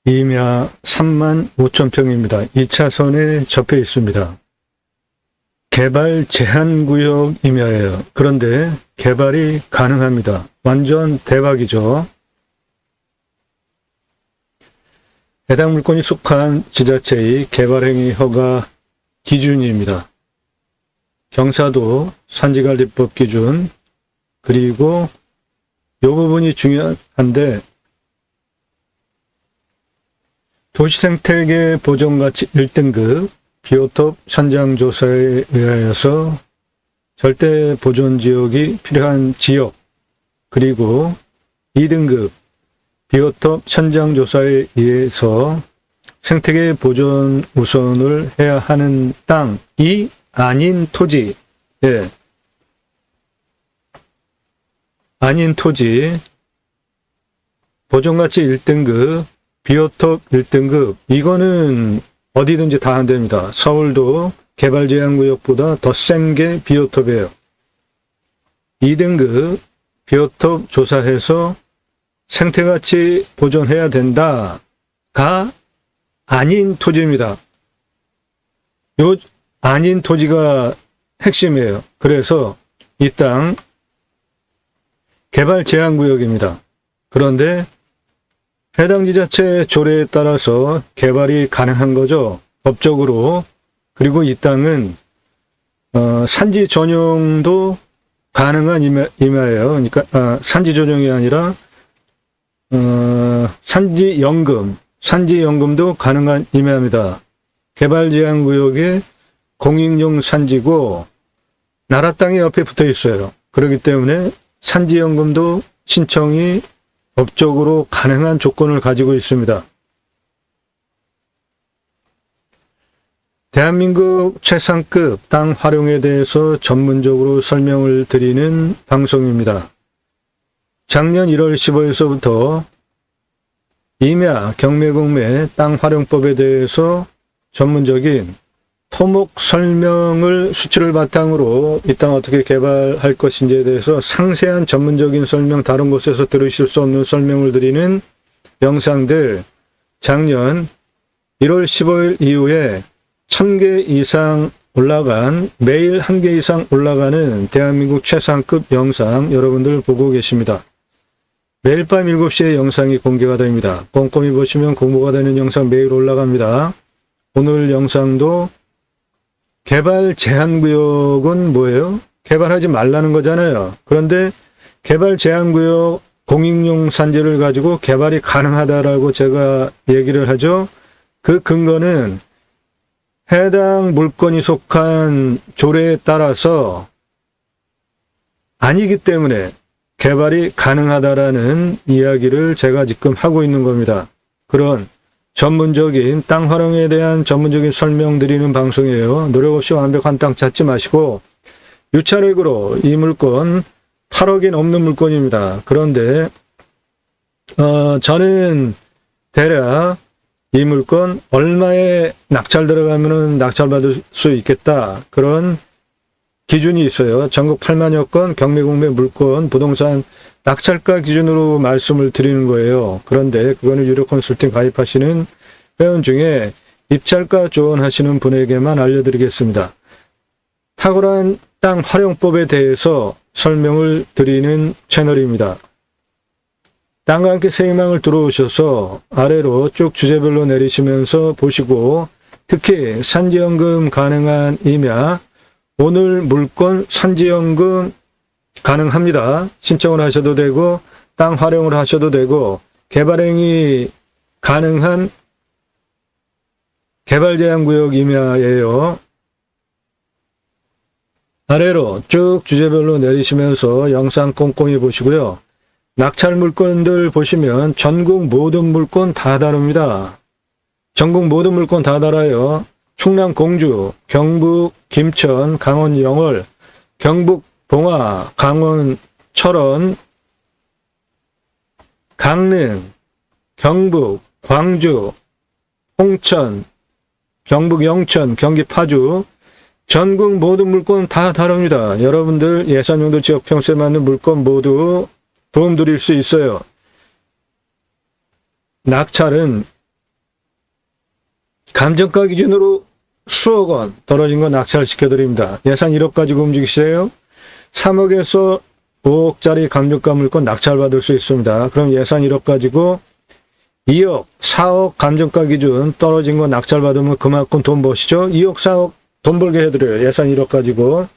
임야 35,000평입니다. 2차선에 접해 있습니다. 개발 제한구역 임야예요. 그런데 개발이 가능합니다. 완전 대박이죠. 해당 물건이 속한 지자체의 개발행위 허가 기준입니다. 경사도 산지관리법 기준, 그리고 이 부분이 중요한데 도시생태계 보존가치 1등급 비오톱 현장조사에 의하여서 절대 보존지역이 필요한 지역, 그리고 2등급 비오톱 현장조사에 의해서 생태계 보존 우선을 해야 하는 땅이 아닌 토지, 아닌 토지, 보존가치 1등급, 비오톱 1등급, 이거는 어디든지 다 안 됩니다. 서울도 개발제한구역보다 더 센 게 비오톱이에요. 2등급 비오톱 조사해서 생태가치 보존해야 된다가 아닌 토지입니다. 요 아닌 토지가 핵심이에요. 그래서 이 땅 개발 제한구역입니다. 그런데 해당 지자체 조례에 따라서 개발이 가능한 거죠. 법적으로. 그리고 이 땅은 산지 전용도 가능한 임야예요. 그러니까 산지 전용이 아니라 산지연금도 가능한 임야입니다. 개발 제한 구역에 공익용 산지고 나라 땅이 옆에 붙어 있어요. 그렇기 때문에 산지연금도 신청이 법적으로 가능한 조건을 가지고 있습니다. 대한민국 최상급 땅 활용에 대해서 전문적으로 설명을 드리는 방송입니다. 작년 1월 15일서부터 임야, 경매공매, 땅 활용법에 대해서 전문적인 토목 설명을 수치를 바탕으로 이 땅 어떻게 개발할 것인지에 대해서 상세한 전문적인 설명, 다른 곳에서 들으실 수 없는 설명을 드리는 영상들, 작년 1월 15일 이후에 1000개 이상 올라간, 매일 1개 이상 올라가는 대한민국 최상급 영상 여러분들 보고 계십니다. 매일 밤 7시에 영상이 공개가 됩니다. 꼼꼼히 보시면 공부가 되는 영상 매일 올라갑니다. 오늘 영상도 개발 제한구역은 뭐예요? 개발하지 말라는 거잖아요. 그런데 개발 제한구역 공익용 산지를 가지고 개발이 가능하다라고 제가 얘기를 하죠. 그 근거는 해당 물건이 속한 조례에 따라서 아니기 때문에 개발이 가능하다라는 이야기를 제가 지금 하고 있는 겁니다. 그런 전문적인 땅 활용에 대한 전문적인 설명 드리는 방송이에요. 노력 없이 완벽한 땅 찾지 마시고 유찰액으로 이 물건 8억이 넘는 물건입니다. 그런데 저는 대략 이 물건 얼마에 낙찰 들어가면은 낙찰받을 수 있겠다, 그런 기준이 있어요. 전국 8만여 건 경매공매 물건 부동산 낙찰가 기준으로 말씀을 드리는 거예요. 그런데 그거는 유료 컨설팅 가입하시는 회원 중에 입찰가 조언하시는 분에게만 알려드리겠습니다. 탁월한 땅 활용법에 대해서 설명을 드리는 채널입니다. 땅과 함께 새 희망을 들어오셔서 아래로 쭉 주제별로 내리시면서 보시고, 특히 산지연금 가능한 임야, 오늘 물건 산지연금 가능합니다. 신청을 하셔도 되고 땅 활용을 하셔도 되고 개발행위 가능한 개발제한구역 임야예요. 아래로 쭉 주제별로 내리시면서 영상 꼼꼼히 보시고요. 낙찰 물건들 보시면 전국 모든 물건 다 다릅니다. 전국 모든 물건 다 달아요. 충남 공주, 경북 김천, 강원 영월, 경북 봉화, 강원 철원, 강릉, 경북 광주, 홍천, 경북 영천, 경기 파주, 전국 모든 물건 다 다릅니다. 여러분들 예산용도 지역 평수에 맞는 물건 모두 도움 드릴 수 있어요. 낙찰은 감정가 기준으로 수억 원 떨어진 거 낙찰시켜드립니다. 예산 1억 가지고 움직이세요. 3억에서 5억짜리 감정가 물건 낙찰받을 수 있습니다. 그럼 예산 1억 가지고 2억, 4억 감정가 기준 떨어진 거 낙찰받으면 그만큼 돈 버시죠. 2억, 4억 돈 벌게 해드려요. 예산 1억 가지고.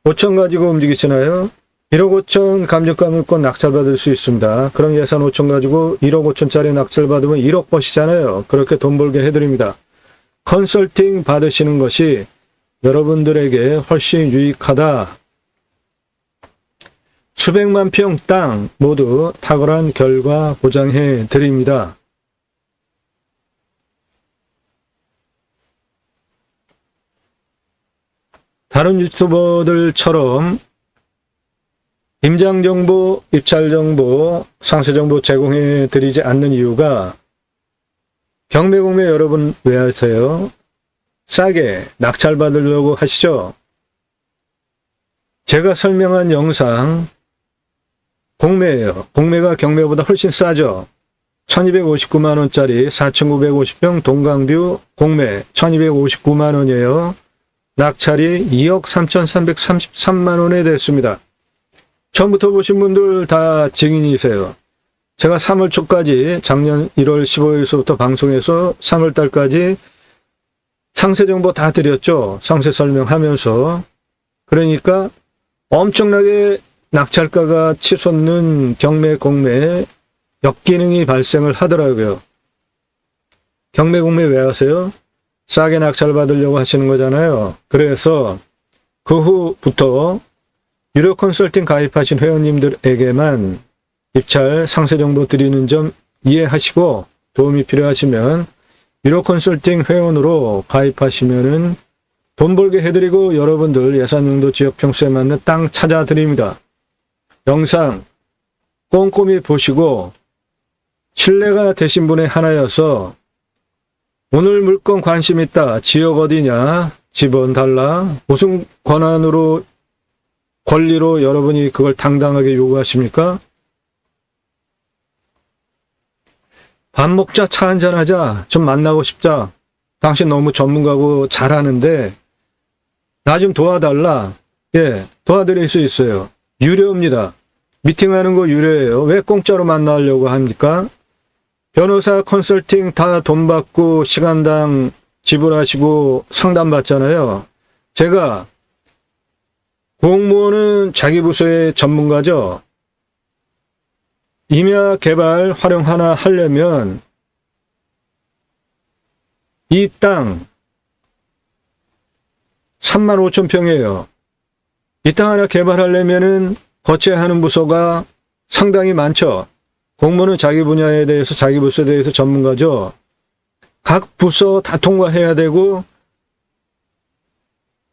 5천 가지고 움직이시나요? 1억 5천 감정가 물건 낙찰받을 수 있습니다. 그럼 예산 5천 가지고 1억 5천짜리 낙찰받으면 1억 버시잖아요. 그렇게 돈 벌게 해드립니다. 컨설팅 받으시는 것이 여러분들에게 훨씬 유익하다. 수백만 평 땅 모두 탁월한 결과 보장해 드립니다. 다른 유튜버들처럼 임장정보, 입찰정보, 상세정보 제공해 드리지 않는 이유가 경매공매 여러분 왜 하세요? 싸게 낙찰받으려고 하시죠? 제가 설명한 영상 공매예요. 공매가 경매보다 훨씬 싸죠. 1259만원짜리 4950평 동강뷰 공매 1259만원이에요. 낙찰이 2억 3333만원에 됐습니다. 처음부터 보신 분들 다 증인이세요. 제가 3월 초까지 작년 1월 15일서부터 방송에서 3월 달까지 상세 정보 다 드렸죠. 상세 설명하면서. 그러니까 엄청나게 낙찰가가 치솟는 경매 공매에 역기능이 발생을 하더라고요. 경매 공매 왜 하세요? 싸게 낙찰 받으려고 하시는 거잖아요. 그래서 그 후부터 유료 컨설팅 가입하신 회원님들에게만 입찰 상세 정보 드리는 점 이해하시고 도움이 필요하시면 유료 컨설팅 회원으로 가입하시면은 돈 벌게 해드리고 여러분들 예산용도 지역 평수에 맞는 땅 찾아드립니다. 영상 꼼꼼히 보시고 신뢰가 되신 분의 하나여서 오늘 물건 관심 있다. 지역 어디냐? 집원 달라. 무슨 권한으로 권리로 여러분이 그걸 당당하게 요구하십니까? 밥 먹자, 차 한잔하자, 좀 만나고 싶자. 당신 너무 전문가고 잘하는데 나 좀 도와달라. 예, 도와드릴 수 있어요. 유료입니다. 미팅하는 거 유료예요. 왜 공짜로 만나려고 합니까? 변호사 컨설팅 다 돈 받고 시간당 지불하시고 상담 받잖아요. 제가 공무원은 자기 부서의 전문가죠. 임야 개발 활용 하나 하려면 이 땅 35,000평이에요. 이 땅 하나 개발하려면은 거쳐야 하는 부서가 상당히 많죠. 공무원은 자기 분야에 대해서 자기 부서에 대해서 전문가죠. 각 부서 다 통과해야 되고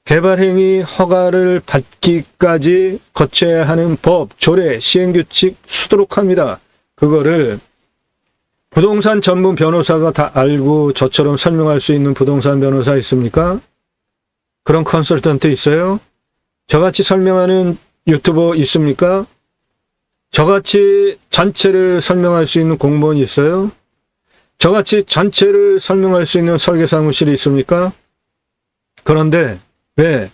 개발행위 허가를 받기까지 거쳐야 하는 법, 조례, 시행규칙 수두룩합니다. 그거를 부동산 전문 변호사가 다 알고 저처럼 설명할 수 있는 부동산 변호사 있습니까? 그런 컨설턴트 있어요? 저같이 설명하는 유튜버 있습니까? 저같이 전체를 설명할 수 있는 공무원이 있어요? 저같이 전체를 설명할 수 있는 설계사무실이 있습니까? 그런데 왜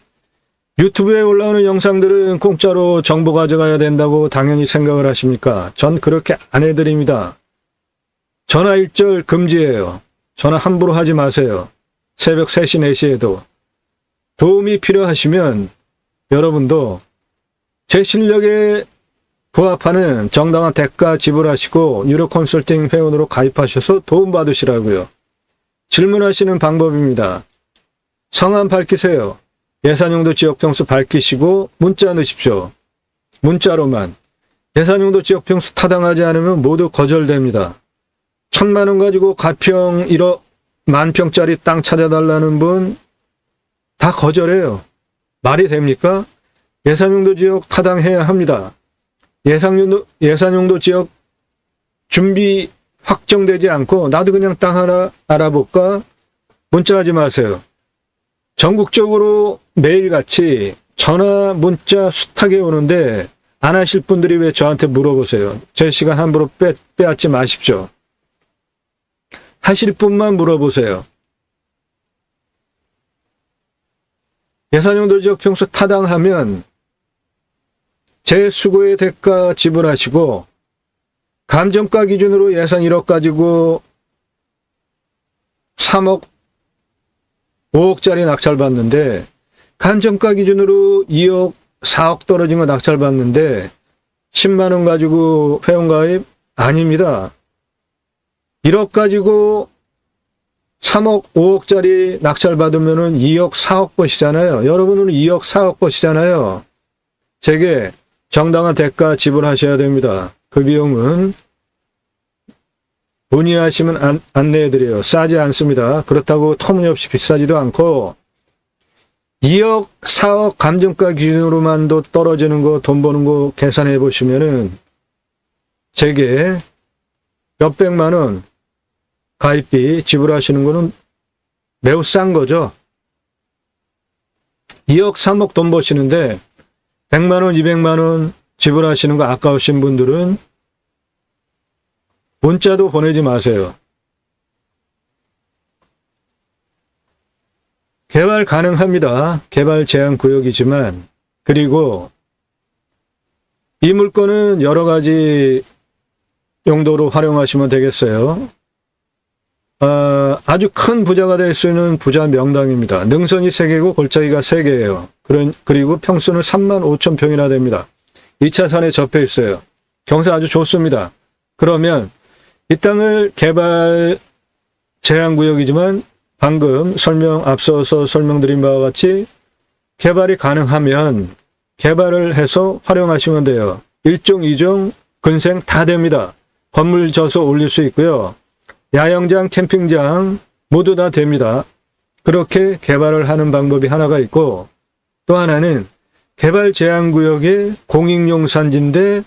유튜브에 올라오는 영상들은 공짜로 정보 가져가야 된다고 당연히 생각을 하십니까? 전 그렇게 안 해드립니다. 전화 일절 금지예요. 전화 함부로 하지 마세요. 새벽 3시, 4시에도. 도움이 필요하시면 여러분도 제 실력에 부합하는 정당한 대가 지불하시고 유료 컨설팅 회원으로 가입하셔서 도움받으시라고요. 질문하시는 방법입니다. 성함 밝히세요. 예산용도 지역평수 밝히시고 문자 넣으십시오. 문자로만. 예산용도 지역평수 타당하지 않으면 모두 거절됩니다. 1,000만 원 가지고 가평 1억 만평짜리 땅 찾아달라는 분 다 거절해요. 말이 됩니까? 예산용도 지역 타당해야 합니다. 예산용도 지역 준비 확정되지 않고 나도 그냥 땅 하나 알아볼까? 문자하지 마세요. 전국적으로 매일같이 전화 문자 숱하게 오는데 안 하실 분들이 왜 저한테 물어보세요. 제 시간 함부로 빼앗지 마십시오. 하실 분만 물어보세요. 예산용도 지역 평수 타당하면 제 수고의 대가 지불하시고 감정가 기준으로 예산 1억 가지고 3억 5억짜리 낙찰받는데 감정가 기준으로 2억 4억 떨어진 거 낙찰받는데 10만 원 가지고 회원가입 아닙니다. 1억 가지고 3억 5억짜리 낙찰받으면은 2억 4억 버시잖아요. 여러분은 2억 4억 버시잖아요. 제게 정당한 대가 지불하셔야 됩니다. 그 비용은 문의하시면 안내해드려요. 싸지 않습니다. 그렇다고 터무니없이 비싸지도 않고 2억 4억 감정가 기준으로만도 떨어지는 거 돈 버는 거 계산해 보시면은 제게 몇백만 원 가입비 지불하시는 거는 매우 싼 거죠. 2억 3억 돈 버시는데 100만 원 200만 원 지불하시는 거 아까우신 분들은 문자도 보내지 마세요. 개발 가능합니다. 개발 제한 구역이지만, 그리고 이 물건은 여러 가지 용도로 활용하시면 되겠어요. 아주 큰 부자가 될 수 있는 부자 명당입니다. 능선이 3개고 골짜기가 3개예요. 그리고 평수는 35,000평이나 됩니다. 2차선에 접해 있어요. 경사 아주 좋습니다. 그러면 이 땅을 개발 제한구역이지만 방금 앞서서 설명드린 바와 같이 개발이 가능하면 개발을 해서 활용하시면 돼요. 1종, 2종, 근생 다 됩니다. 건물 져서 올릴 수 있고요. 야영장, 캠핑장 모두 다 됩니다. 그렇게 개발을 하는 방법이 하나가 있고, 또 하나는 개발 제한구역에 공익용 산지인데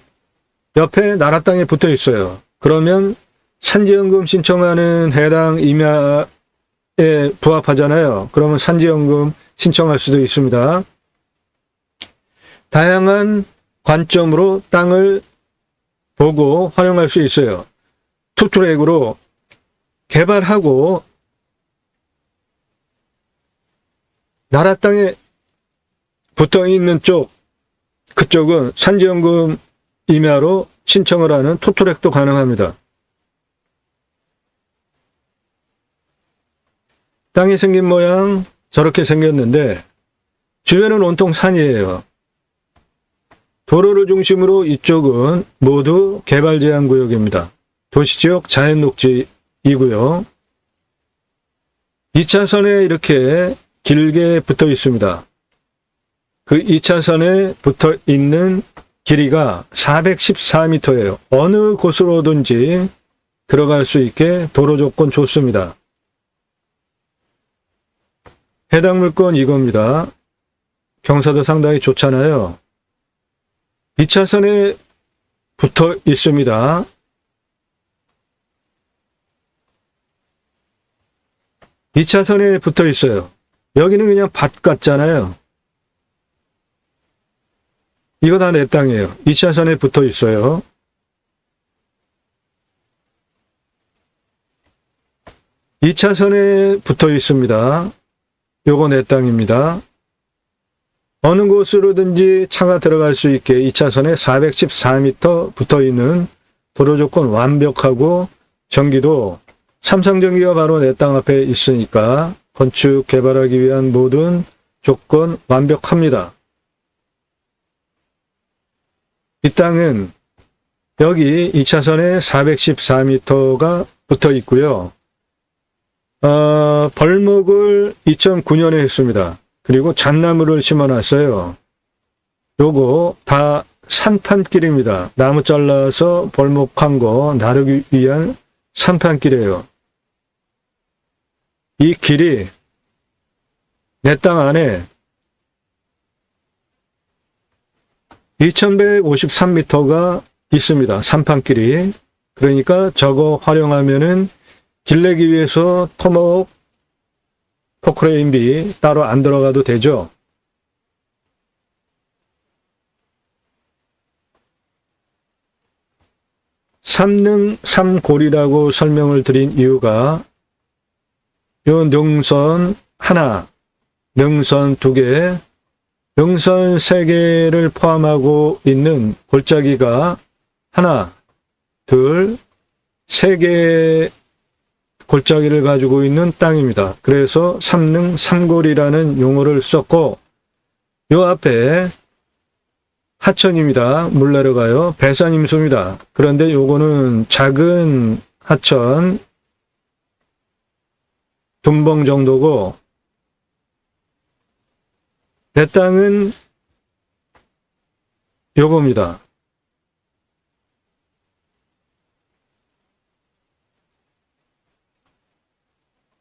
옆에 나라 땅에 붙어 있어요. 그러면 산지연금 신청하는 해당 임야에 부합하잖아요. 그러면 산지연금 신청할 수도 있습니다. 다양한 관점으로 땅을 보고 활용할 수 있어요. 투트랙으로 개발하고 나라 땅에 붙어 있는 그쪽은 산지연금 임야로 신청을 하는 투트랙도 가능합니다. 땅이 생긴 모양 저렇게 생겼는데 주변은 온통 산이에요. 도로를 중심으로 이쪽은 모두 개발 제한 구역입니다. 도시지역 자연녹지이고요. 2차선에 이렇게 길게 붙어 있습니다. 그 2차선에 붙어 있는 길이가 414m예요. 어느 곳으로든지 들어갈 수 있게 도로 조건 좋습니다. 해당 물건 이겁니다. 경사도 상당히 좋잖아요. 2차선에 붙어 있습니다. 이 차선에 붙어 있어요. 여기는 그냥 밭 같잖아요. 이거 다 내 땅이에요. 2차선에 붙어 있어요. 이 차선에 붙어 있습니다. 요거 내 땅입니다. 어느 곳으로든지 차가 들어갈 수 있게 2차선에 414m 붙어 있는 도로 조건 완벽하고 전기도 삼성전기가 바로 내 땅 앞에 있으니까 건축 개발하기 위한 모든 조건 완벽합니다. 이 땅은 여기 2차선에 414m가 붙어 있고요. 벌목을 2009년에 했습니다. 그리고 잣나무를 심어놨어요. 요거 다 산판길입니다. 나무 잘라서 벌목한 거 나르기 위한 산판길이에요. 이 길이 내 땅 안에 2153m가 있습니다. 산판길이. 그러니까 저거 활용하면은 길 내기 위해서 토목 포크레인비 따로 안 들어가도 되죠. 삼능삼골이라고 설명을 드린 이유가 요 능선 하나, 능선 2개, 능선 3개를 포함하고 있는 골짜기가 하나, 둘, 3개의 골짜기를 가지고 있는 땅입니다. 그래서 삼능 삼골이라는 용어를 썼고, 요 앞에 하천입니다. 물 내려가요. 배산임수입니다. 그런데 요거는 작은 하천, 둔벙 정도고, 내 땅은 요겁니다.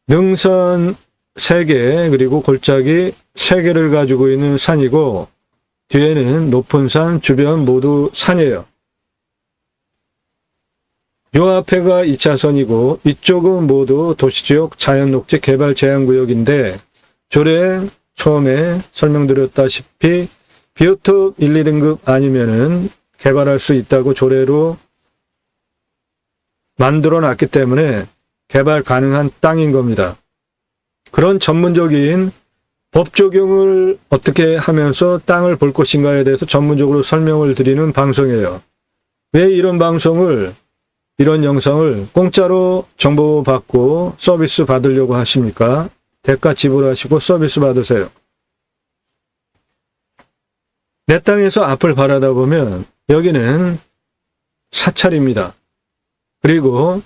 능선 3개 그리고 골짜기 3개를 가지고 있는 산이고, 뒤에는 높은 산, 주변 모두 산이에요. 요 앞에가 2차선이고 이쪽은 모두 도시지역 자연녹지 개발 제한구역인데, 조례 처음에 설명드렸다시피 비오톱 1, 2등급 아니면은 개발할 수 있다고 조례로 만들어 놨기 때문에 개발 가능한 땅인 겁니다. 그런 전문적인 법 적용을 어떻게 하면서 땅을 볼 것인가에 대해서 전문적으로 설명을 드리는 방송이에요. 왜 이런 방송을, 이런 영상을 공짜로 정보받고 서비스 받으려고 하십니까? 대가 지불하시고 서비스 받으세요. 내 땅에서 앞을 바라다 보면 여기는 사찰입니다. 그리고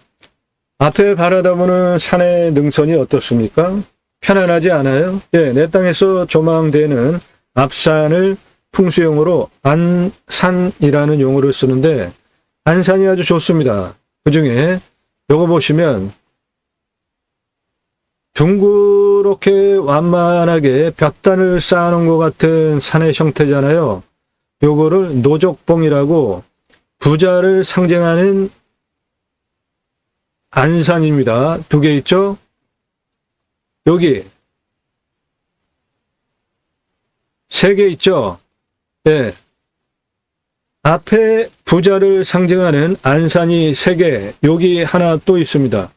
앞에 바라다보는 산의 능선이 어떻습니까? 편안하지 않아요? 예, 내 땅에서 조망되는 앞산을 풍수용어로 안산이라는 용어를 쓰는데, 안산이 아주 좋습니다. 그 중에 요거 보시면 둥그렇게 완만하게 벽단을 쌓아놓은 것 같은 산의 형태잖아요. 요거를 노족봉이라고, 부자를 상징하는 안산입니다. 2개 있죠? 여기 3개 있죠? 네. 앞에 부자를 상징하는 안산이 3개, 여기 하나 또 있습니다.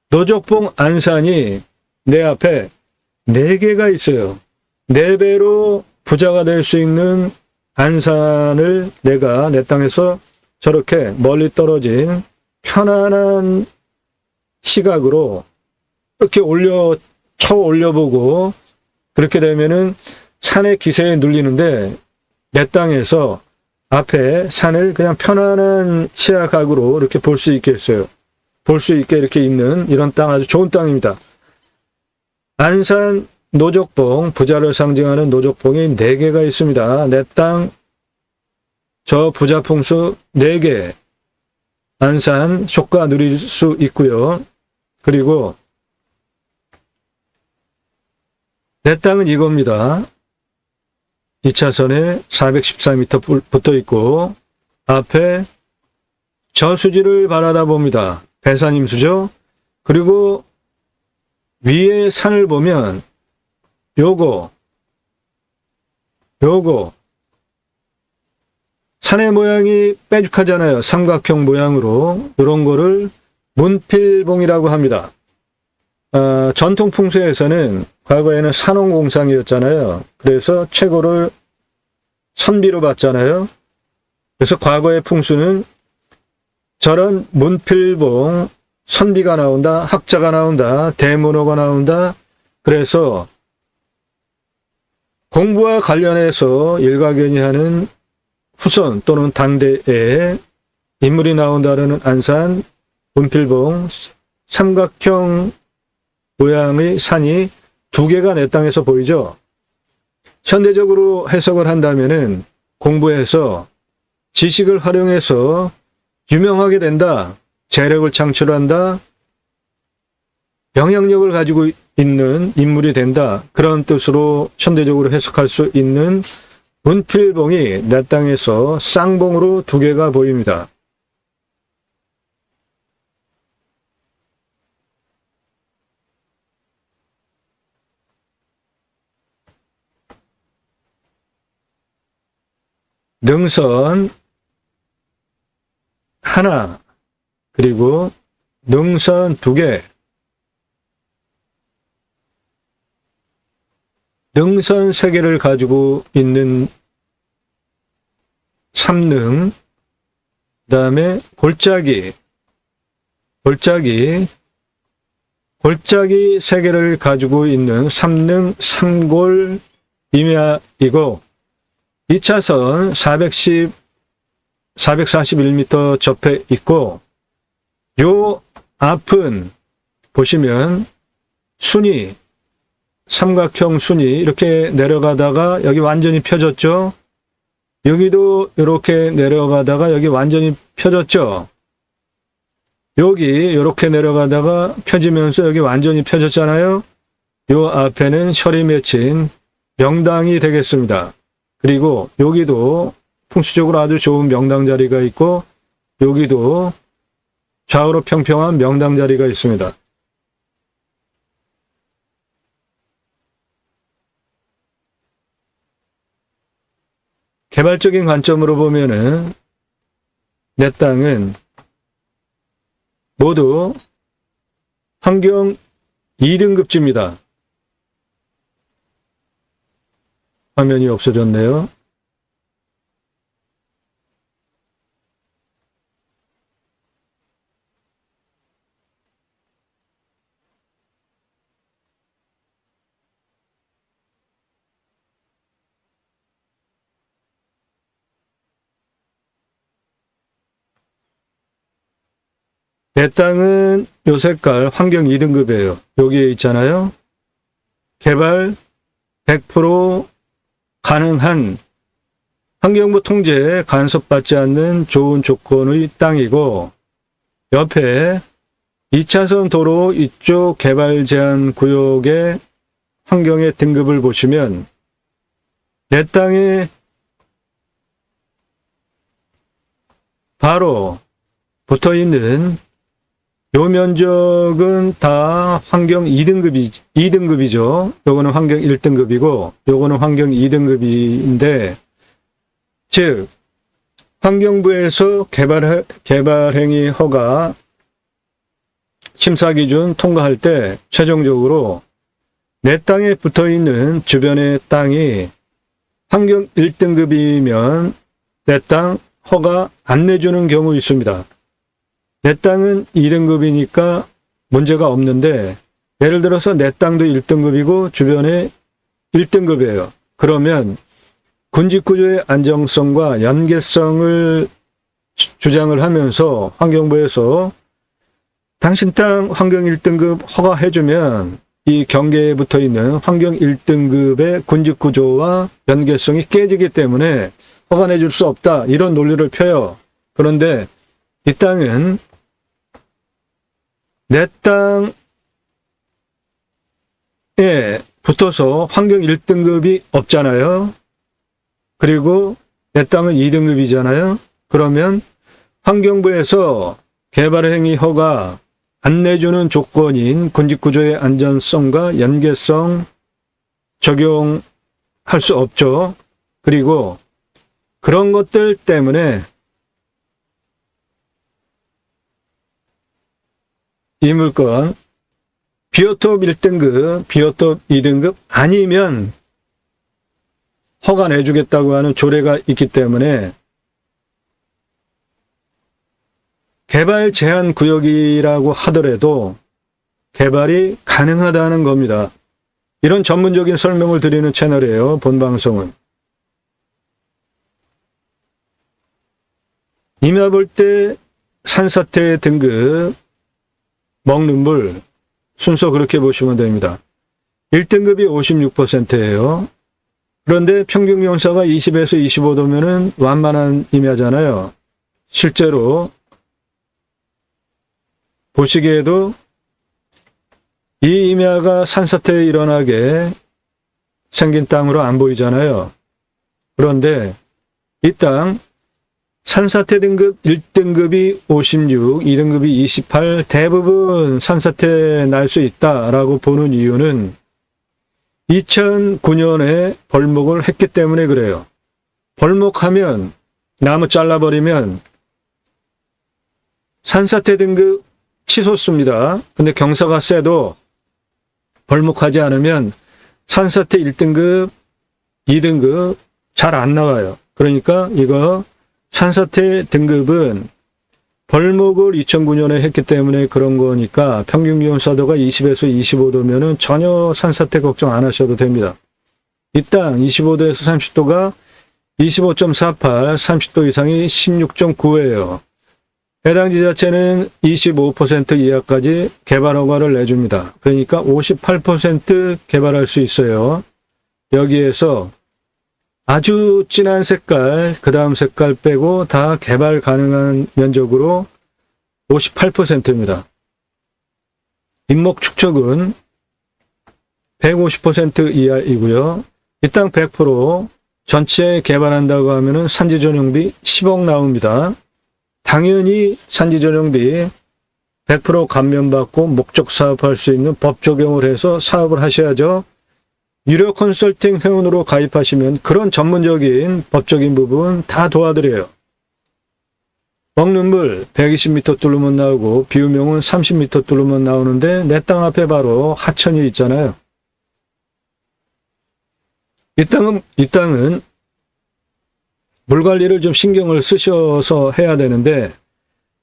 노족봉 안산이 내 앞에 4개가 있어요. 4배로 부자가 될 수 있는 안산을 내가 내 땅에서 저렇게 멀리 떨어진 편안한 시각으로 이렇게 쳐 올려보고, 그렇게 되면은 산의 기세에 눌리는데, 내 땅에서 앞에 산을 그냥 편안한 시야각으로 이렇게 볼 수 있게 했어요. 볼 수 있게 이렇게 있는 이런 땅, 아주 좋은 땅입니다. 안산 노족봉, 부자를 상징하는 노족봉이 4개가 있습니다. 내 땅, 저 부자 풍수 4개, 안산 효과 누릴 수 있고요. 그리고 내 땅은 이겁니다. 2차선에 414m 붙어 있고, 앞에 저수지를 바라다 봅니다. 배산임수죠. 그리고 위에 산을 보면 요거 산의 모양이 빼죽하잖아요. 삼각형 모양으로. 이런 거를 문필봉이라고 합니다. 전통 풍수에서는 과거에는 산업공상이었잖아요. 그래서 최고를 선비로 봤잖아요. 그래서 과거의 풍수는 저런 문필봉, 선비가 나온다, 학자가 나온다, 대문호가 나온다. 그래서 공부와 관련해서 일가견이하는 후손 또는 당대에 인물이 나온다는 안산, 문필봉, 삼각형 모양의 산이 2개가 내 땅에서 보이죠. 현대적으로 해석을 한다면은 공부해서 지식을 활용해서 유명하게 된다, 재력을 창출한다, 영향력을 가지고 있는 인물이 된다, 그런 뜻으로 현대적으로 해석할 수 있는 문필봉이 내 땅에서 쌍봉으로 2개가 보입니다. 능선 하나, 그리고 능선 2개, 능선 3개를 가지고 있는 삼능, 그 다음에 골짜기 3개를 가지고 있는 삼능 3골 임야이고 2차선 441m 접해 있고 요 앞은 보시면 순이 삼각형 순이 이렇게 내려가다가 여기 완전히 펴졌죠. 여기도 이렇게 내려가다가 여기 완전히 펴졌죠. 여기 이렇게 내려가다가 펴지면서 여기 완전히 펴졌잖아요. 요 앞에는 혈이 맺힌 명당이 되겠습니다. 그리고 여기도 풍수적으로 아주 좋은 명당 자리가 있고 여기도 좌우로 평평한 명당 자리가 있습니다. 개발적인 관점으로 보면은 내 땅은 모두 환경 2등급지입니다. 화면이 없어졌네요. 내 땅은 요 색깔 환경 2등급이에요. 여기에 있잖아요. 개발 100% 가능한 환경부 통제에 간섭받지 않는 좋은 조건의 땅이고 옆에 2차선 도로 이쪽 개발 제한 구역의 환경의 등급을 보시면 내 땅에 바로 붙어있는 요 면적은 다 환경 2등급이죠. 요거는 환경 1등급이고 요거는 환경 2등급인데 즉 환경부에서 개발행위 허가 심사기준 통과할 때 최종적으로 내 땅에 붙어있는 주변의 땅이 환경 1등급이면 내 땅 허가 안 내주는 경우 있습니다. 내 땅은 2등급이니까 문제가 없는데 예를 들어서 내 땅도 1등급이고 주변에 1등급이에요. 그러면 군집구조의 안정성과 연계성을 주장을 하면서 환경부에서 당신 땅 환경 1등급 허가해주면 이 경계에 붙어있는 환경 1등급의 군집구조와 연계성이 깨지기 때문에 허가 내줄 수 없다. 이런 논리를 펴요. 그런데 이 땅은 내 땅에 붙어서 환경 1등급이 없잖아요. 그리고 내 땅은 2등급이잖아요. 그러면 환경부에서 개발행위 허가 안 내주는 조건인 군집구조의 안전성과 연계성 적용할 수 없죠. 그리고 그런 것들 때문에 이 물건 비오톱 1등급, 비오톱 2등급 아니면 허가 내주겠다고 하는 조례가 있기 때문에 개발 제한 구역이라고 하더라도 개발이 가능하다는 겁니다. 이런 전문적인 설명을 드리는 채널이에요. 본 방송은. 임야 볼 때 산사태 등급 먹는 물 순서 그렇게 보시면 됩니다. 1등급이 56%예요. 그런데 평균 경사가 20에서 25도면은 완만한 임야잖아요. 실제로 보시기에도 이 임야가 산사태에 일어나게 생긴 땅으로 안 보이잖아요. 그런데 이 땅 산사태 등급 1등급이 56, 2등급이 28, 대부분 산사태 날 수 있다라고 보는 이유는 2009년에 벌목을 했기 때문에 그래요. 벌목하면 나무 잘라버리면 산사태 등급 치솟습니다. 근데 경사가 세도 벌목하지 않으면 산사태 1등급, 2등급 잘 안 나와요. 그러니까 이거 산사태 등급은 벌목을 2009년에 했기 때문에 그런 거니까 평균 기온 사도가 20에서 25도면은 전혀 산사태 걱정 안 하셔도 됩니다. 이 땅 25도에서 30도가 25.48, 30도 이상이 16.9예요. 해당 지자체는 25% 이하까지 개발 허가를 내줍니다. 그러니까 58% 개발할 수 있어요. 여기에서 아주 진한 색깔, 그 다음 색깔 빼고 다 개발 가능한 면적으로 58%입니다. 인목 축척은 150% 이하이고요. 이 땅 100% 전체 개발한다고 하면은 산지 전용비 10억 나옵니다. 당연히 산지 전용비 100% 감면받고 목적 사업할 수 있는 법 적용을 해서 사업을 하셔야죠. 유료 컨설팅 회원으로 가입하시면 그런 전문적인 법적인 부분 다 도와드려요. 먹는 물 120m 뚫으면 나오고 비유명은 30m 뚫으면 나오는데 내 땅 앞에 바로 하천이 있잖아요. 이 땅은 물 관리를 좀 신경을 쓰셔서 해야 되는데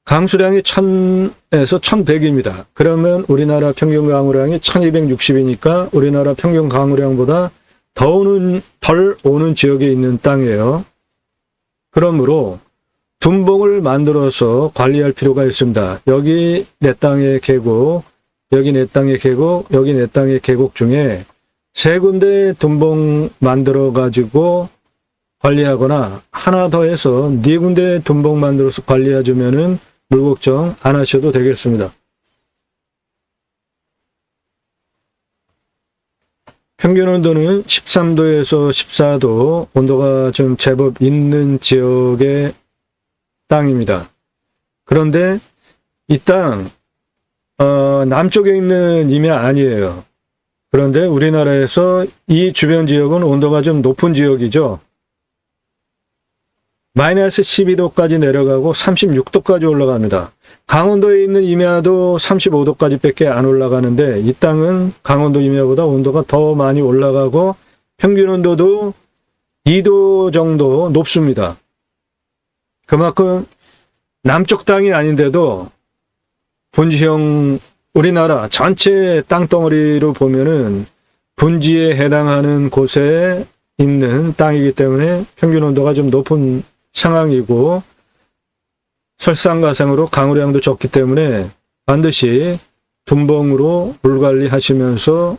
강수량이 1000에서 1100입니다. 그러면 우리나라 평균 강우량이 1260이니까 우리나라 평균 강우량보다 덜 오는 지역에 있는 땅이에요. 그러므로 둔봉을 만들어서 관리할 필요가 있습니다. 여기 내 땅의 계곡, 여기 내 땅의 계곡, 여기 내 땅의 계곡 중에 세 군데 둔봉 만들어 가지고 관리하거나 하나 더 해서 네 군데 둔봉 만들어서 관리해주면은 물 걱정 안 하셔도 되겠습니다. 평균 온도는 13도에서 14도, 온도가 좀 제법 있는 지역의 땅입니다. 그런데 이 땅, 남쪽에 있는 임야 아니에요. 그런데 우리나라에서 이 주변 지역은 온도가 좀 높은 지역이죠. 마이너스 12도까지 내려가고 36도까지 올라갑니다. 강원도에 있는 임야도 35도까지 밖에 안 올라가는데 이 땅은 강원도 임야보다 온도가 더 많이 올라가고 평균 온도도 2도 정도 높습니다. 그만큼 남쪽 땅이 아닌데도 분지형 우리나라 전체 땅덩어리로 보면은 분지에 해당하는 곳에 있는 땅이기 때문에 평균 온도가 좀 높은 상황이고 설상가상으로 강우량도 적기 때문에 반드시 둔봉으로 물관리 하시면서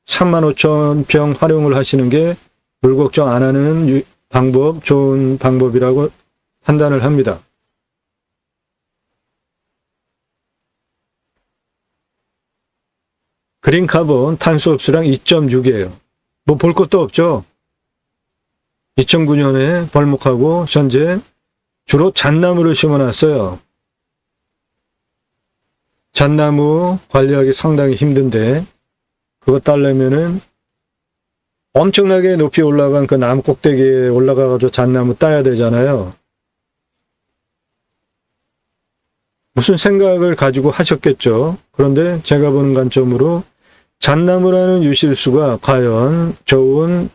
35,000평 활용을 하시는 게 물 걱정 안 하는 방법, 좋은 방법이라고 판단을 합니다. 그린 카본 탄소 흡수량 2.6이에요. 뭐 볼 것도 없죠. 2009년에 벌목하고 현재 주로 잣나무를 심어놨어요. 잣나무 관리하기 상당히 힘든데 그거 따려면은 엄청나게 높이 올라간 그 나무 꼭대기에 올라가가지고 잣나무 따야 되잖아요. 무슨 생각을 가지고 하셨겠죠. 그런데 제가 보는 관점으로 잣나무라는 유실수가 과연 좋은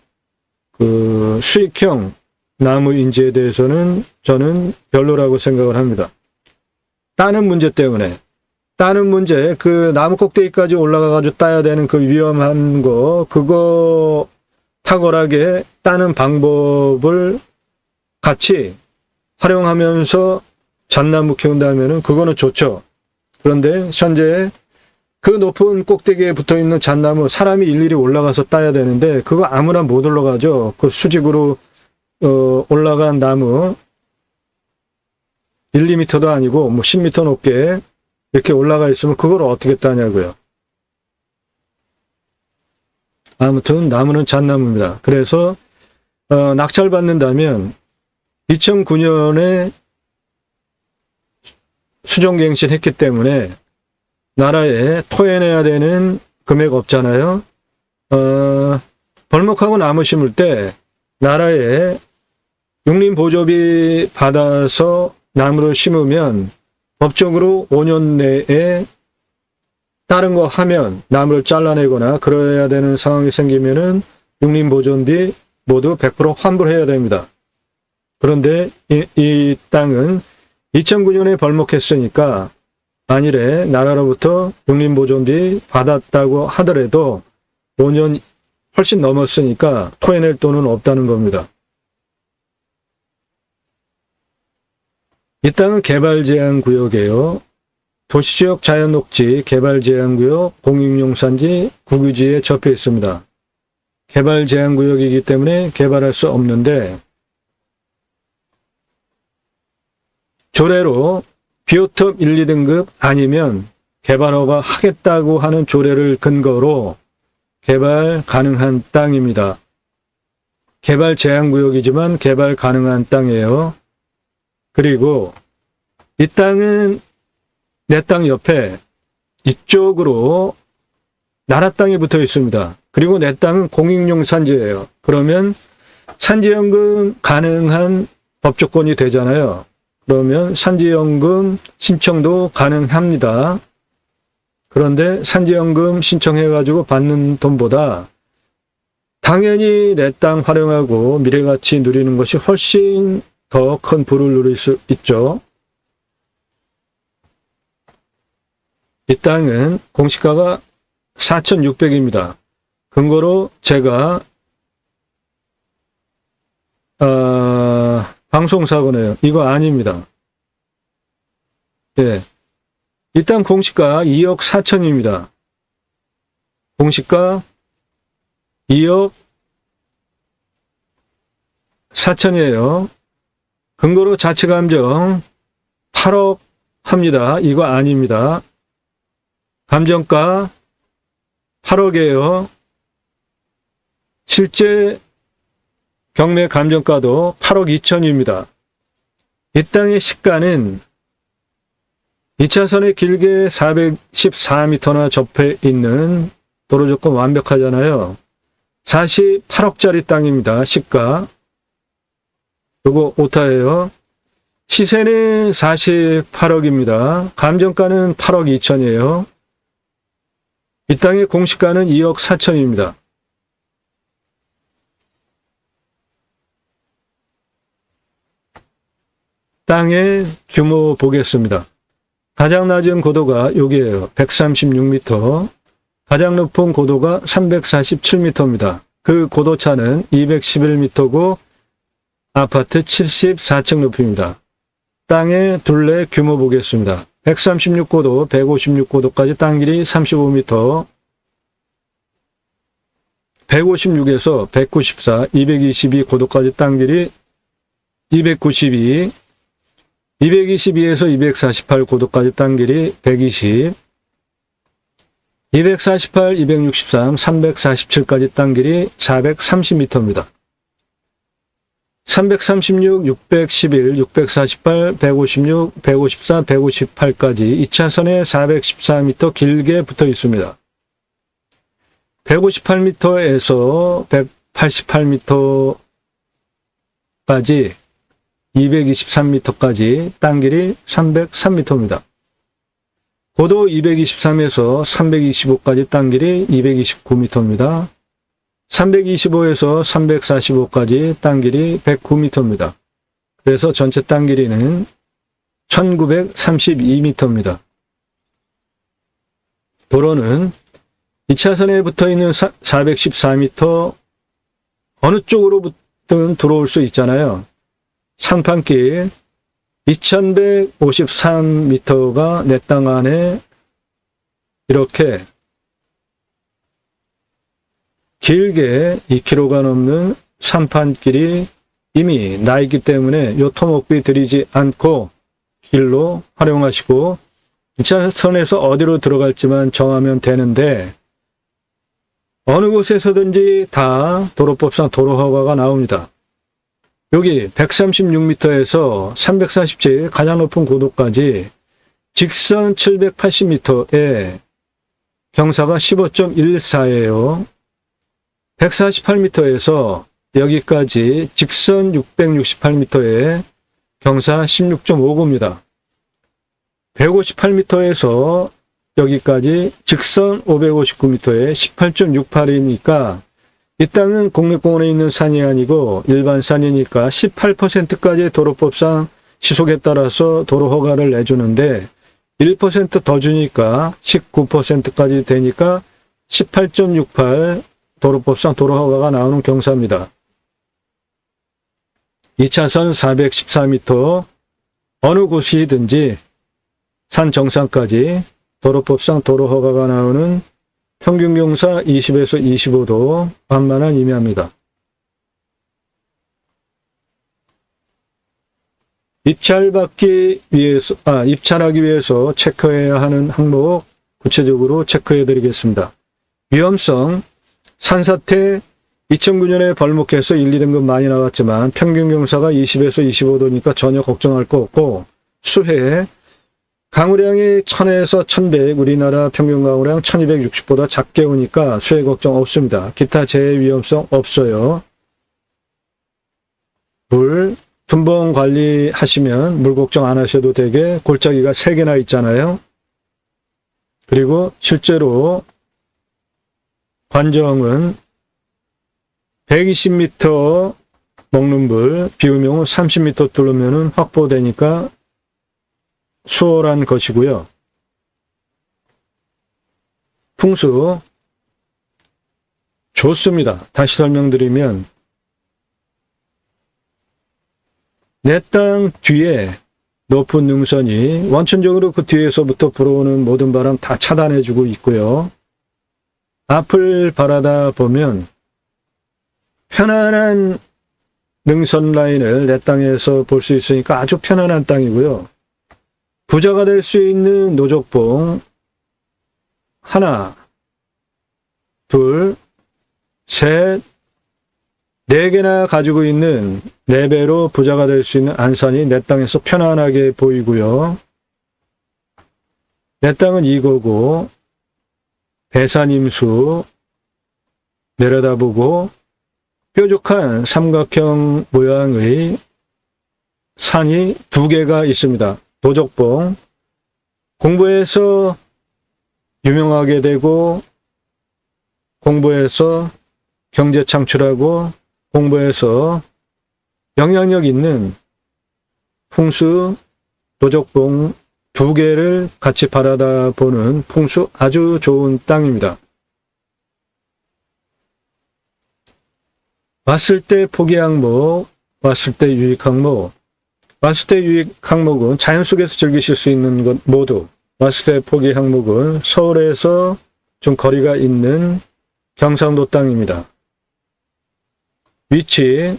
그 수익형 나무인지에 대해서는 저는 별로라고 생각을 합니다. 따는 문제 때문에. 따는 문제, 그 나무 꼭대기까지 올라가가지고 따야 되는 그 위험한 거, 그거 탁월하게 따는 방법을 같이 활용하면서 잣나무 키운다면은 그거는 좋죠. 그런데 현재 그 높은 꼭대기에 붙어있는 잣나무 사람이 일일이 올라가서 따야 되는데 그거 아무나 못 올라가죠. 그 수직으로 올라간 나무 1, 2m도 아니고 뭐 10m 높게 이렇게 올라가 있으면 그걸 어떻게 따냐고요. 아무튼 나무는 잣나무입니다. 그래서 낙찰받는다면 2009년에 수정갱신했기 때문에 나라에 토해내야 되는 금액 없잖아요. 벌목하고 나무 심을 때 나라에 육림보조비 받아서 나무를 심으면 법적으로 5년 내에 다른 거 하면 나무를 잘라내거나 그래야 되는 상황이 생기면은 육림보존비 모두 100% 환불해야 됩니다. 그런데 이 땅은 2009년에 벌목했으니까 만일에 나라로부터 육림보존비 받았다고 하더라도 5년 훨씬 넘었으니까 토해낼 돈은 없다는 겁니다. 이 땅은 개발제한구역이에요. 도시지역 자연녹지 개발제한구역 공익용산지 국유지에 접해 있습니다. 개발제한구역이기 때문에 개발할 수 없는데 조례로 비오톱 1, 2등급 아니면 개발 허가 하겠다고 하는 조례를 근거로 개발 가능한 땅입니다. 개발 제한구역이지만 개발 가능한 땅이에요. 그리고 이 땅은 내 땅 옆에 이쪽으로 나라 땅이 붙어 있습니다. 그리고 내 땅은 공익용 산지예요. 그러면 산지연금 가능한 법조건이 되잖아요. 그러면 산지연금 신청도 가능합니다. 그런데 산지연금 신청해가지고 받는 돈보다 당연히 내 땅 활용하고 미래가치 누리는 것이 훨씬 더 큰 부를 누릴 수 있죠. 이 땅은 공시가가 4,600입니다. 근거로 제가 방송사고네요. 이거 아닙니다. 예. 이 땅 공시가 2억 4천입니다. 공시가 2억 4천이에요. 근거로 자체감정 8억 합니다. 이거 아닙니다. 감정가 8억이에요. 실제 경매 감정가도 8억 2천입니다. 이 땅의 시가는 2차선에 길게 414m나 접해 있는 도로 조건 완벽하잖아요. 48억짜리 땅입니다. 시가. 요거 오타예요. 시세는 48억입니다. 감정가는 8억 2천이에요. 이 땅의 공시가는 2억 4천입니다. 땅의 규모 보겠습니다. 가장 낮은 고도가 여기에요. 136m. 가장 높은 고도가 347m입니다. 그 고도차는 211m고 아파트 74층 높이입니다. 땅의 둘레 규모 보겠습니다. 136고도, 156고도까지 땅 길이 35m, 156에서 194, 222 고도까지 땅 길이 292, 222에서 248 고도까지 땅 길이 120, 248, 263, 347까지 땅 길이 430m입니다. 336, 611, 648, 156, 154, 158까지 2차선에 414m 길게 붙어 있습니다. 158m에서 188m까지 223m까지 땅 길이 303m입니다. 고도 223에서 325까지 땅 길이 229m입니다. 325에서 345까지 땅 길이 109m입니다. 그래서 전체 땅 길이는 1932m입니다. 도로는 2차선에 붙어있는 414m 어느 쪽으로부터 들어올 수 있잖아요. 상판길 2153m가 내 땅 안에 이렇게 길게 2km가 넘는 산판길이 이미 나 있기 때문에 요 토목비 들이지 않고 길로 활용하시고 2차선에서 어디로 들어갈지만 정하면 되는데 어느 곳에서든지 다 도로법상 도로허가가 나옵니다. 여기 136m에서 347 가장 높은 고도까지 직선 780m에 경사가 15.14예요. 148m에서 여기까지 직선 668m에 경사 16.59입니다. 158m에서 여기까지 직선 559m에 18.68이니까 이 땅은 국립공원에 있는 산이 아니고 일반 산이니까 18%까지 도로법상 시속에 따라서 도로 허가를 내주는데 1%더 주니까 19%까지 되니까 18.68 도로법상 도로 허가가 나오는 경사입니다. 2차선 414m 어느 곳이든지 산 정상까지 도로법상 도로 허가가 나오는 평균 경사 20에서 25도 완만한 임야입니다. 입찰하기 위해서 체크해야 하는 항목 구체적으로 체크해 드리겠습니다. 위험성, 산사태 2009년에 벌목해서 1, 2등급 많이 나왔지만 평균 경사가 20에서 25도니까 전혀 걱정할 거 없고, 수해, 강우량이 1000에서 1100, 우리나라 평균 강우량 1260보다 작게 오니까 수해 걱정 없습니다. 기타 재해 위험성 없어요. 물, 둔봉 관리하시면 물 걱정 안 하셔도 되게 골짜기가 3개나 있잖아요. 그리고 실제로 관정은 120m 먹는 물, 비 오면 30m 뚫으면 확보되니까 수월한 것이고요. 풍수 좋습니다. 다시 설명드리면 내 땅 뒤에 높은 능선이 원천적으로 그 뒤에서부터 불어오는 모든 바람 다 차단해주고 있고요. 앞을 바라다 보면 편안한 능선 라인을 내 땅에서 볼 수 있으니까 아주 편안한 땅이고요. 부자가 될 수 있는 노적봉 하나, 둘, 셋, 4개나 가지고 있는 4배로 부자가 될 수 있는 안산이 내 땅에서 편안하게 보이고요. 내 땅은 이거고 배산임수 내려다보고 뾰족한 삼각형 모양의 산이 2개가 있습니다. 노적봉, 공부해서 유명하게 되고 공부해서 경제 창출하고 공부해서 영향력 있는 풍수 노적봉 2개를 같이 바라다 보는 풍수 아주 좋은 땅입니다. 왔을 때 포기 항목, 왔을 때 유익 항목. 왔을 때 유익 항목은 자연 속에서 즐기실 수 있는 것 모두, 왔을 때 포기 항목은 서울에서 좀 거리가 있는 경상도 땅입니다. 위치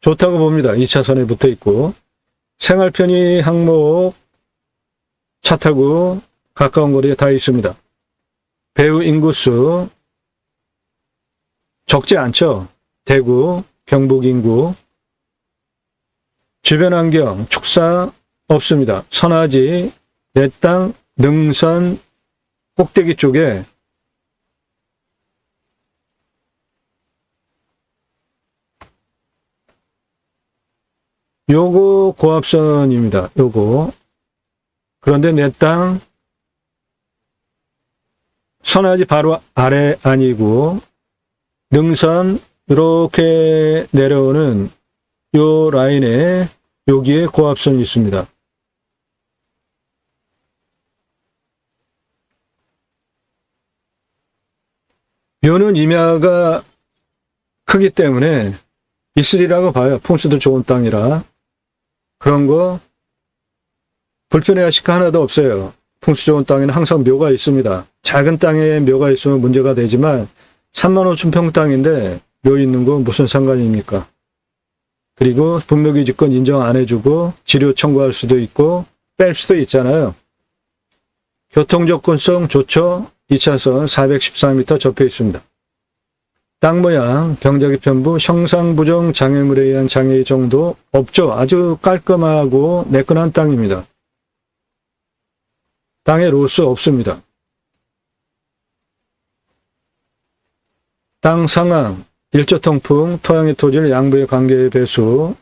좋다고 봅니다. 2차선에 붙어 있고, 생활 편의 항목 차 타고 가까운 거리에 다 있습니다. 배후 인구수 적지 않죠. 대구, 경북 인구. 주변 환경, 축사 없습니다. 선화지, 내 땅, 능선, 꼭대기 쪽에 요거 고압선입니다. 요거. 그런데 내 땅, 선화지 바로 아래 아니고 능선 이렇게 내려오는 요 라인에 여기에 고압선이 있습니다. 요는 임야가 크기 때문에 있으리라고 봐요. 풍수도 좋은 땅이라. 그런 거 불편해하실 거 하나도 없어요. 풍수 좋은 땅에는 항상 묘가 있습니다. 작은 땅에 묘가 있으면 문제가 되지만 35,000평 땅인데 묘 있는 거 무슨 상관입니까? 그리고 분묘기지권 인정 안 해주고 지료 청구할 수도 있고 뺄 수도 있잖아요. 교통접근성 좋죠? 2차선 414m 접해 있습니다. 땅 모양, 경작의 편부, 형상부정 장애물에 의한 장애 정도 없죠. 아주 깔끔하고 매끈한 땅입니다. 땅에 로스 없습니다. 땅 상황, 일조통풍, 토양의 토질, 양부의 관계의 배수.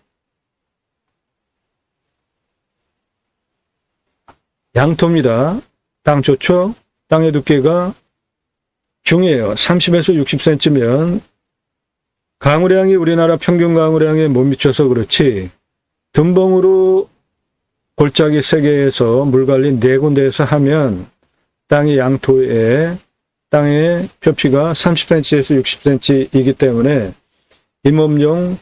양토입니다. 땅 좋죠? 땅의 두께가 중이에요. 30에서 60cm면 강우량이 우리나라 평균 강우량에 못 미쳐서 그렇지 덤벙으로 골짜기 3개에서 물 관리 4군데에서 하면 땅이 양토에 땅의 표피가 30cm에서 60cm이기 때문에 임업용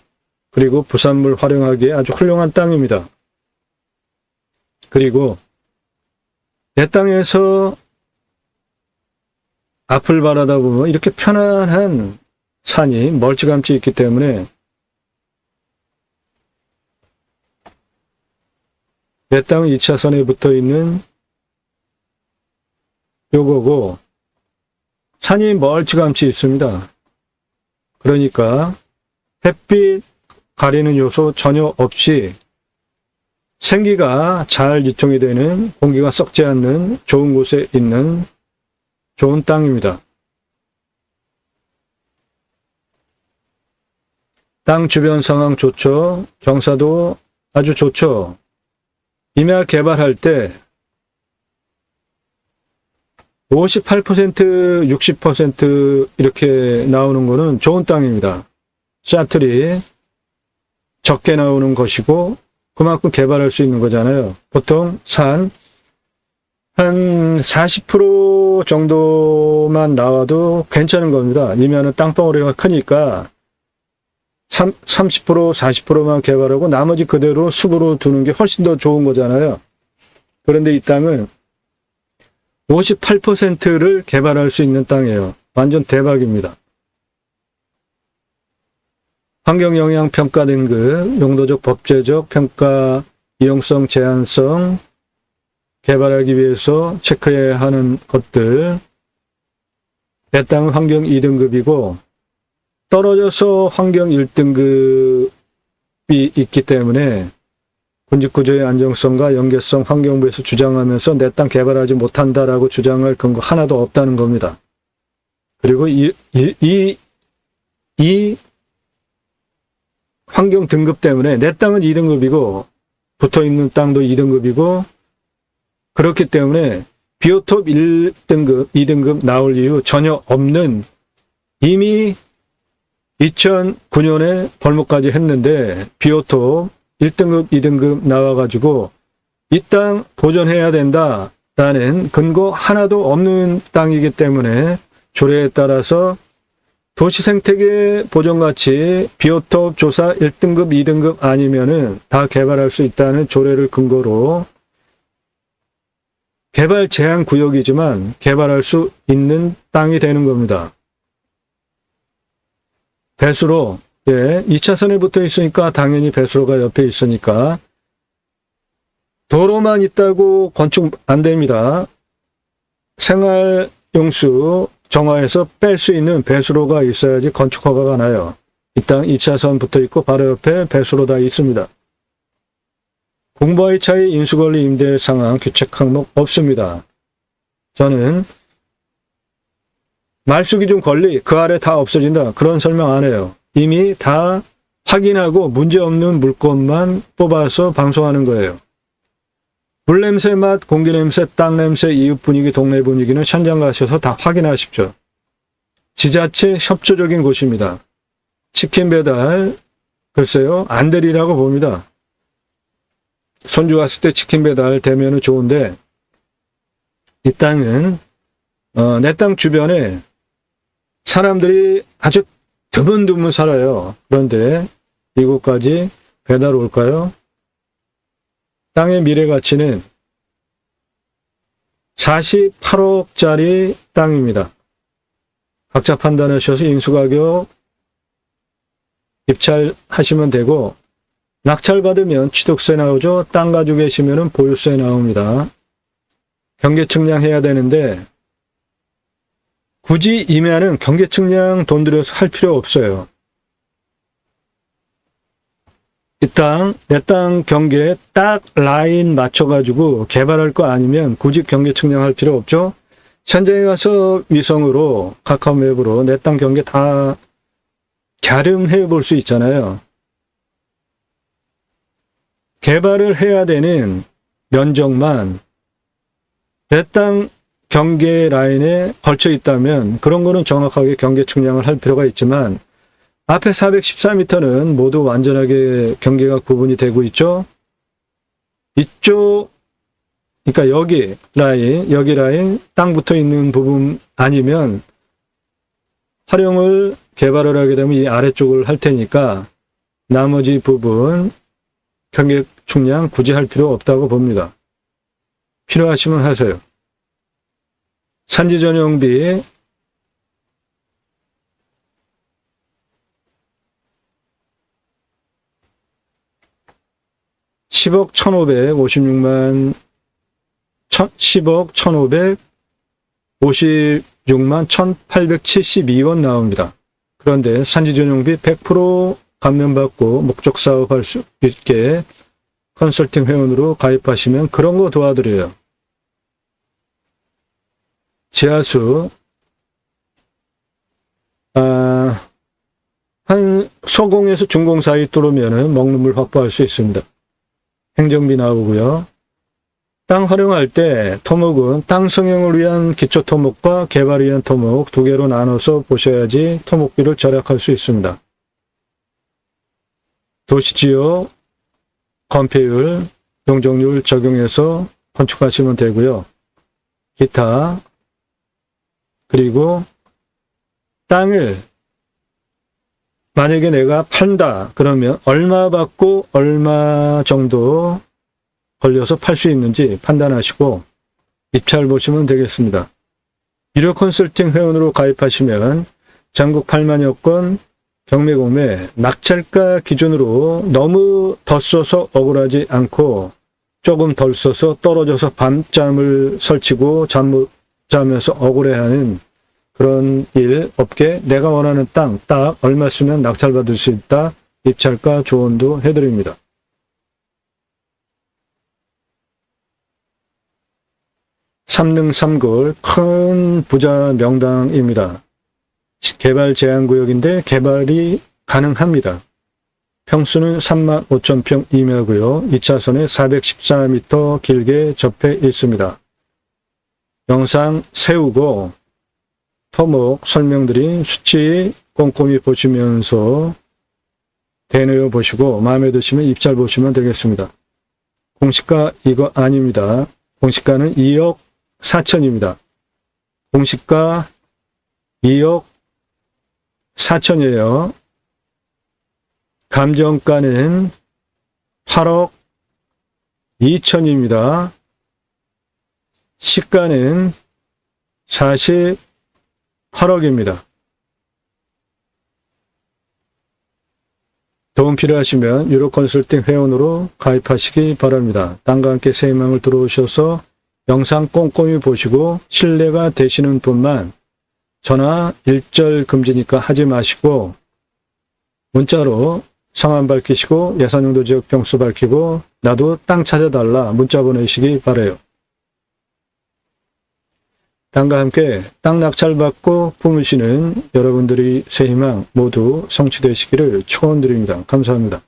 그리고 부산물 활용하기에 아주 훌륭한 땅입니다. 그리고 내 땅에서 앞을 바라다 보면 이렇게 편안한 산이 멀찌감치 있기 때문에 내 땅 2차선에 붙어 있는 요거고 산이 멀찌감치 있습니다. 그러니까 햇빛 가리는 요소 전혀 없이 생기가 잘 유통이 되는 공기가 썩지 않는 좋은 곳에 있는 좋은 땅입니다. 땅 주변 상황 좋죠. 경사도 아주 좋죠. 임야 개발할 때 58%, 60% 이렇게 나오는 거는 좋은 땅입니다. 샤틀이 적게 나오는 것이고 그만큼 개발할 수 있는 거잖아요. 보통 산 한 40% 정도만 나와도 괜찮은 겁니다. 이면은 땅덩어리가 크니까 30%, 40%만 개발하고 나머지 그대로 숲으로 두는 게 훨씬 더 좋은 거잖아요. 그런데 이 땅은 58%를 개발할 수 있는 땅이에요. 완전 대박입니다. 환경영향평가 등급, 용도적 법제적 평가, 이용성, 제한성, 개발하기 위해서 체크해야 하는 것들. 내 땅은 환경 2등급이고 떨어져서 환경 1등급이 있기 때문에 군집구조의 안정성과 연계성 환경부에서 주장하면서 내 땅 개발하지 못한다라고 주장할 근거 하나도 없다는 겁니다. 그리고 이 환경 등급 때문에 내 땅은 2등급이고 붙어있는 땅도 2등급이고 그렇기 때문에 비오톱 1등급, 2등급 나올 이유 전혀 없는 이미 2009년에 벌목까지 했는데 비오톱 1등급, 2등급 나와가지고 이 땅 보존해야 된다라는 근거 하나도 없는 땅이기 때문에 조례에 따라서 도시생태계 보존가치 비오톱 조사 1등급, 2등급 아니면은 다 개발할 수 있다는 조례를 근거로 개발 제한 구역이지만 개발할 수 있는 땅이 되는 겁니다. 배수로, 2차선에 붙어 있으니까 당연히 배수로가 옆에 있으니까 도로만 있다고 건축 안 됩니다. 생활용수 정화해서 뺄 수 있는 배수로가 있어야지 건축 허가가 나요. 이 땅 2차선 붙어 있고 바로 옆에 배수로 다 있습니다. 공부와의 차이, 인수권리 임대 상황, 규책 항목 없습니다. 저는 말수기준 권리 그 아래 다 없어진다. 그런 설명 안 해요. 이미 다 확인하고 문제없는 물건만 뽑아서 방송하는 거예요. 물냄새, 맛, 공기냄새, 땅냄새, 이웃 분위기, 동네 분위기는 현장 가셔서 다 확인하십시오. 지자체 협조적인 곳입니다. 치킨 배달, 글쎄요, 안 되리라고 봅니다. 손주 갔을 때 치킨 배달 되면 좋은데 이 땅은 내 땅 주변에 사람들이 아주 드문드문 살아요. 그런데 이곳까지 배달 올까요? 땅의 미래 가치는 48억짜리 땅입니다. 각자 판단하셔서 인수가격 입찰하시면 되고 낙찰받으면 취득세 나오죠. 땅 가지고 계시면 보유세 나옵니다. 경계 측량해야 되는데 굳이 임야는 경계 측량 돈 들여서 할 필요 없어요. 이 땅, 내 땅 경계에 딱 라인 맞춰가지고 개발할 거 아니면 굳이 경계 측량할 필요 없죠. 현장에 가서 위성으로 카카오 맵으로 내 땅 경계 다 갸름해 볼 수 있잖아요. 개발을 해야 되는 면적만 내 땅 경계 라인에 걸쳐 있다면 그런 거는 정확하게 경계 측량을 할 필요가 있지만 앞에 414m는 모두 완전하게 경계가 구분이 되고 있죠. 이쪽, 그러니까 여기 라인 땅 붙어 있는 부분 아니면 활용을 개발을 하게 되면 이 아래쪽을 할 테니까 나머지 부분 경계 측량 굳이 할 필요 없다고 봅니다. 필요하시면 하세요. 산지 전용비 10억 1,556만 10억 1,556만 1,872원 나옵니다. 그런데 산지 전용비 100% 감면받고 목적 사업할 수 있게 컨설팅 회원으로 가입하시면 그런 거 도와드려요. 지하수 한 소공에서 중공 사이 뚫으면 먹는 물 확보할 수 있습니다. 행정비 나오고요. 땅 활용할 때 토목은 땅 성형을 위한 기초 토목과 개발을 위한 토목 두 개로 나눠서 보셔야지 토목비를 절약할 수 있습니다. 도시지역 건폐율, 용적률 적용해서 건축하시면 되고요. 기타 그리고 땅을 만약에 내가 판다 그러면 얼마 받고 얼마 정도 걸려서 팔 수 있는지 판단하시고 입찰 보시면 되겠습니다. 유료 컨설팅 회원으로 가입하시면 전국 8만여 건 경매공매 낙찰가 기준으로 너무 더 써서 억울하지 않고 조금 덜 써서 떨어져서 밤잠을 설치고 잠 못 자면서 억울해하는 그런 일 없게 내가 원하는 땅 딱 얼마 쓰면 낙찰받을 수 있다. 입찰가 조언도 해드립니다. 삼릉삼골 큰 부자 명당입니다. 개발 제한구역인데 개발이 가능합니다. 평수는 35,000평 이내고요. 2차선에 414m 길게 접해 있습니다. 영상 세우고 토목 설명드린 수치 꼼꼼히 보시면서 대내어 보시고 마음에 드시면 입찰 보시면 되겠습니다. 공시가 이거 아닙니다. 공시가는 2억 4천입니다. 공시가 2억 4천이에요. 감정가는 8억 2천입니다. 시가는 48억입니다. 도움 필요하시면 유료 컨설팅 회원으로 가입하시기 바랍니다. 땅과 함께 새 희망을 들어오셔서 영상 꼼꼼히 보시고 신뢰가 되시는 분만 전화 일절 금지니까 하지 마시고 문자로 성함 밝히시고 예산용도 지역 평수 밝히고 나도 땅 찾아달라 문자 보내시기 바라요. 땅과 함께 땅 낙찰받고 품으시는 여러분들이 새 희망 모두 성취되시기를 축원드립니다. 감사합니다.